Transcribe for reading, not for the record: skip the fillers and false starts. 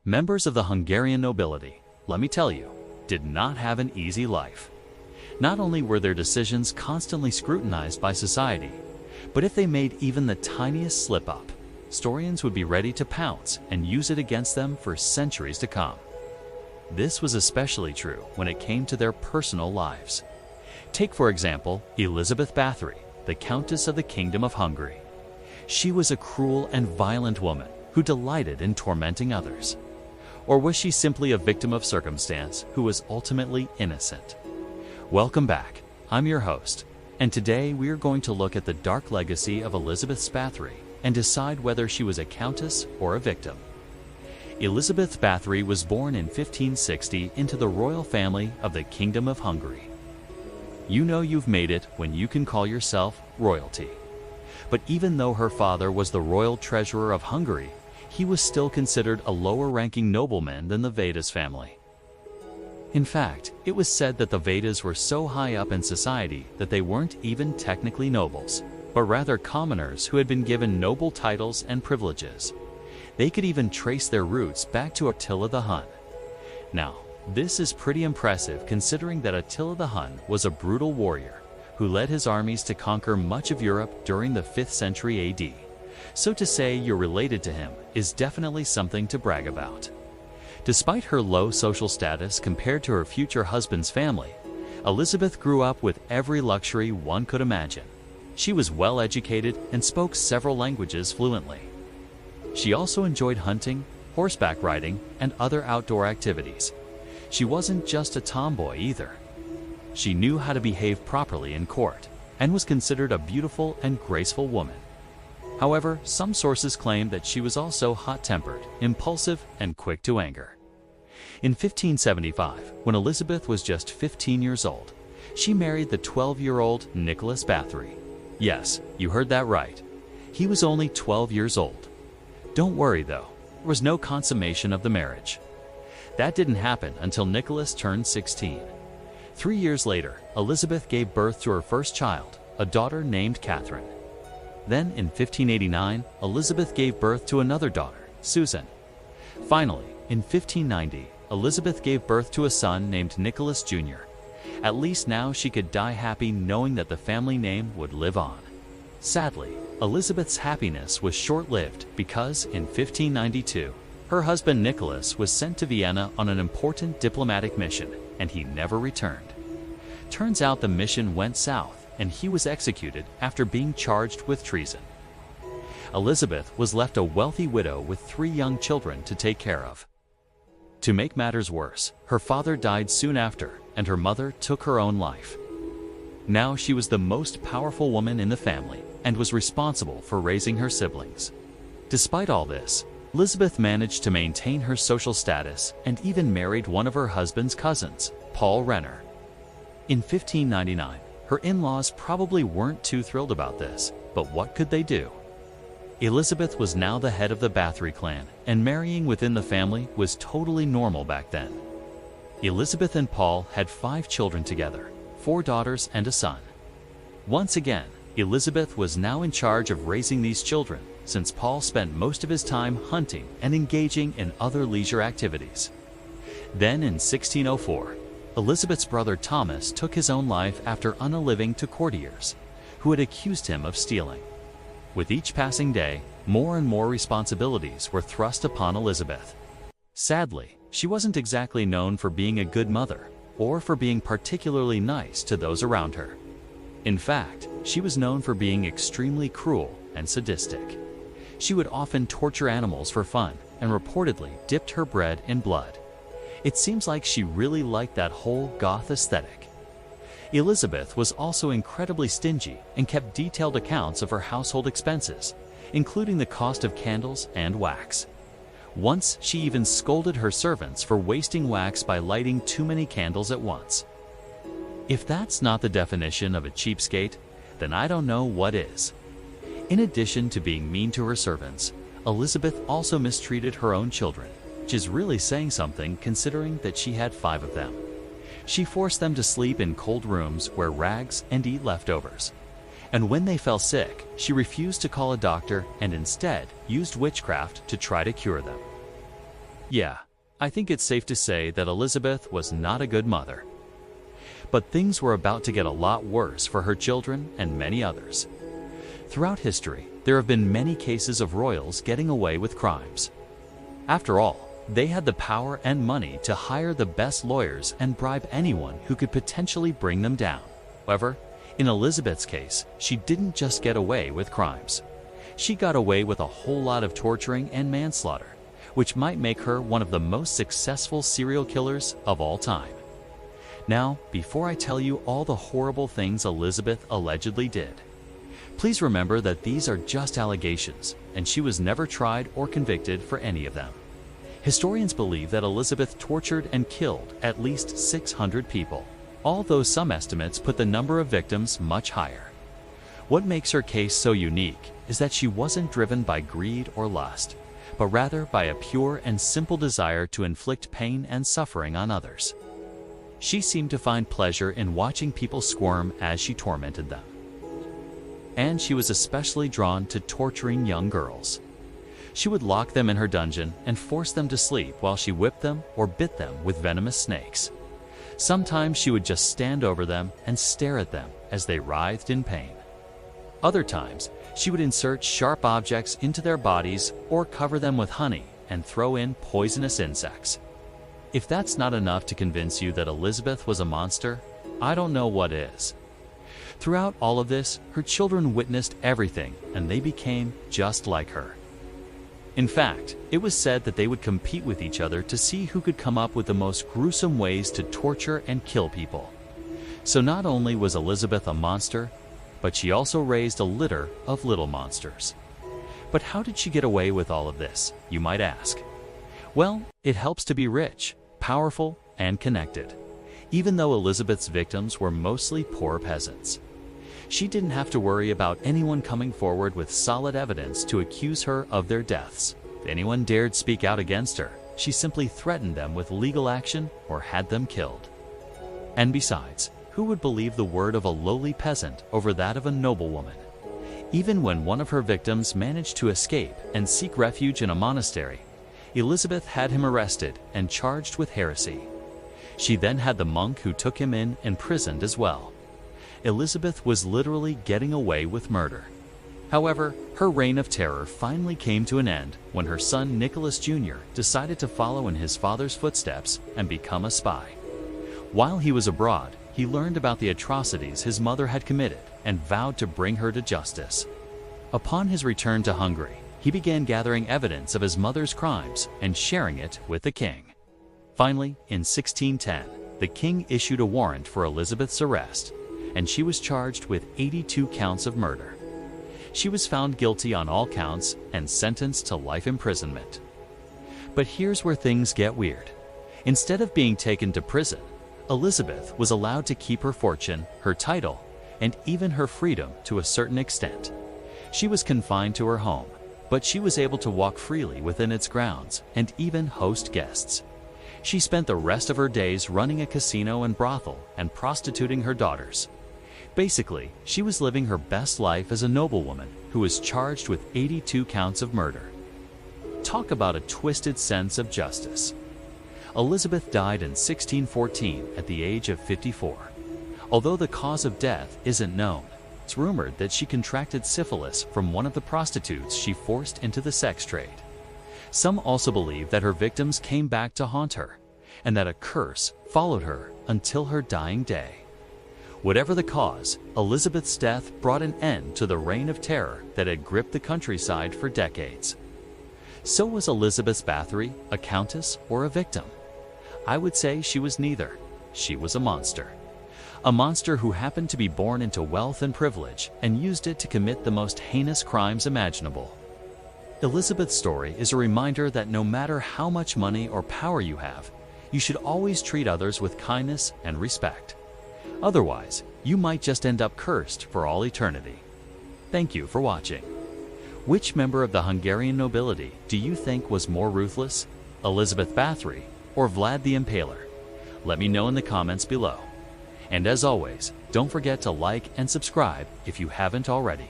Members of the Hungarian nobility, let me tell you, did not have an easy life. Not only were their decisions constantly scrutinized by society, but if they made even the tiniest slip-up, historians would be ready to pounce and use it against them for centuries to come. This was especially true when it came to their personal lives. Take, for example, Elizabeth Bathory, the Countess of the Kingdom of Hungary. She was a cruel and violent woman who delighted in tormenting others. Or was she simply a victim of circumstance who was ultimately innocent? Welcome back. I'm your host, and today we are going to look at the dark legacy of Elizabeth Bathory and decide whether she was a countess or a victim. Elizabeth Bathory was born in 1560 into the royal family of the Kingdom of Hungary. You know you've made it when you can call yourself royalty. But even though her father was the royal treasurer of Hungary, he was still considered a lower-ranking nobleman than the Vedas family. In fact, it was said that the Vedas were so high up in society that they weren't even technically nobles, but rather commoners who had been given noble titles and privileges. They could even trace their roots back to Attila the Hun. Now, this is pretty impressive considering that Attila the Hun was a brutal warrior who led his armies to conquer much of Europe during the 5th century AD. So to say you're related to him is definitely something to brag about. Despite her low social status compared to her future husband's family, Elizabeth grew up with every luxury one could imagine. She was well educated and spoke several languages fluently. She also enjoyed hunting, horseback riding, and other outdoor activities. She wasn't just a tomboy either. She knew how to behave properly in court and was considered a beautiful and graceful woman. However, some sources claim that she was also hot-tempered, impulsive, and quick to anger. In 1575, when Elizabeth was just 15 years old, she married the 12-year-old Nicholas Bathory. Yes, you heard that right. He was only 12 years old. Don't worry though, there was no consummation of the marriage. That didn't happen until Nicholas turned 16. 3 years later, Elizabeth gave birth to her first child, a daughter named Catherine. Then, in 1589, Elizabeth gave birth to another daughter, Susan. Finally, in 1590, Elizabeth gave birth to a son named Nicholas Jr. At least now she could die happy knowing that the family name would live on. Sadly, Elizabeth's happiness was short-lived because, in 1592, her husband Nicholas was sent to Vienna on an important diplomatic mission, and he never returned. Turns out the mission went south, and he was executed after being charged with treason. Elizabeth was left a wealthy widow with 3 young children to take care of. To make matters worse, her father died soon after, and her mother took her own life. Now she was the most powerful woman in the family and was responsible for raising her siblings. Despite all this, Elizabeth managed to maintain her social status and even married one of her husband's cousins, Paul Renner. In 1599, her in-laws probably weren't too thrilled about this, but what could they do? Elizabeth was now the head of the Bathory clan, and marrying within the family was totally normal back then. Elizabeth and Paul had 5 children together, 4 daughters and a son. Once again, Elizabeth was now in charge of raising these children, since Paul spent most of his time hunting and engaging in other leisure activities. Then in 1604, Elizabeth's brother Thomas took his own life after unaliving to courtiers, who had accused him of stealing. With each passing day, more and more responsibilities were thrust upon Elizabeth. Sadly, she wasn't exactly known for being a good mother, or for being particularly nice to those around her. In fact, she was known for being extremely cruel and sadistic. She would often torture animals for fun, and reportedly dipped her bread in blood. It seems like she really liked that whole goth aesthetic. Elizabeth was also incredibly stingy and kept detailed accounts of her household expenses, including the cost of candles and wax. Once, she even scolded her servants for wasting wax by lighting too many candles at once. If that's not the definition of a cheapskate, then I don't know what is. In addition to being mean to her servants, Elizabeth also mistreated her own children, which is really saying something considering that she had 5 of them. She forced them to sleep in cold rooms, wear rags, and eat leftovers. And when they fell sick, she refused to call a doctor and instead used witchcraft to try to cure them. Yeah, I think it's safe to say that Elizabeth was not a good mother. But things were about to get a lot worse for her children and many others. Throughout history, there have been many cases of royals getting away with crimes. After all, they had the power and money to hire the best lawyers and bribe anyone who could potentially bring them down. However, in Elizabeth's case, she didn't just get away with crimes. She got away with a whole lot of torturing and manslaughter, which might make her one of the most successful serial killers of all time. Now, before I tell you all the horrible things Elizabeth allegedly did, please remember that these are just allegations, and she was never tried or convicted for any of them. Historians believe that Elizabeth tortured and killed at least 600 people, although some estimates put the number of victims much higher. What makes her case so unique is that she wasn't driven by greed or lust, but rather by a pure and simple desire to inflict pain and suffering on others. She seemed to find pleasure in watching people squirm as she tormented them. And she was especially drawn to torturing young girls. She would lock them in her dungeon and force them to sleep while she whipped them or bit them with venomous snakes. Sometimes she would just stand over them and stare at them as they writhed in pain. Other times, she would insert sharp objects into their bodies or cover them with honey and throw in poisonous insects. If that's not enough to convince you that Elizabeth was a monster, I don't know what is. Throughout all of this, her children witnessed everything, and they became just like her. In fact, it was said that they would compete with each other to see who could come up with the most gruesome ways to torture and kill people. So not only was Elizabeth a monster, but she also raised a litter of little monsters. But how did she get away with all of this, you might ask? Well, it helps to be rich, powerful, and connected. Even though Elizabeth's victims were mostly poor peasants, she didn't have to worry about anyone coming forward with solid evidence to accuse her of their deaths. If anyone dared speak out against her, she simply threatened them with legal action or had them killed. And besides, who would believe the word of a lowly peasant over that of a noblewoman? Even when one of her victims managed to escape and seek refuge in a monastery, Elizabeth had him arrested and charged with heresy. She then had the monk who took him in imprisoned as well. Elizabeth was literally getting away with murder. However, her reign of terror finally came to an end when her son Nicholas Jr. decided to follow in his father's footsteps and become a spy. While he was abroad, he learned about the atrocities his mother had committed and vowed to bring her to justice. Upon his return to Hungary, he began gathering evidence of his mother's crimes and sharing it with the king. Finally, in 1610, the king issued a warrant for Elizabeth's arrest, and she was charged with 82 counts of murder. She was found guilty on all counts and sentenced to life imprisonment. But here's where things get weird. Instead of being taken to prison, Elizabeth was allowed to keep her fortune, her title, and even her freedom to a certain extent. She was confined to her home, but she was able to walk freely within its grounds and even host guests. She spent the rest of her days running a casino and brothel and prostituting her daughters. Basically, she was living her best life as a noblewoman who was charged with 82 counts of murder. Talk about a twisted sense of justice. Elizabeth died in 1614 at the age of 54. Although the cause of death isn't known, it's rumored that she contracted syphilis from one of the prostitutes she forced into the sex trade. Some also believe that her victims came back to haunt her, and that a curse followed her until her dying day. Whatever the cause, Elizabeth's death brought an end to the reign of terror that had gripped the countryside for decades. So was Elizabeth Bathory a countess or a victim? I would say she was neither. She was a monster. A monster who happened to be born into wealth and privilege and used it to commit the most heinous crimes imaginable. Elizabeth's story is a reminder that no matter how much money or power you have, you should always treat others with kindness and respect. Otherwise, you might just end up cursed for all eternity. Thank you for watching. Which member of the Hungarian nobility do you think was more ruthless, Elizabeth Bathory or Vlad the Impaler? Let me know in the comments below. And as always, don't forget to like and subscribe if you haven't already.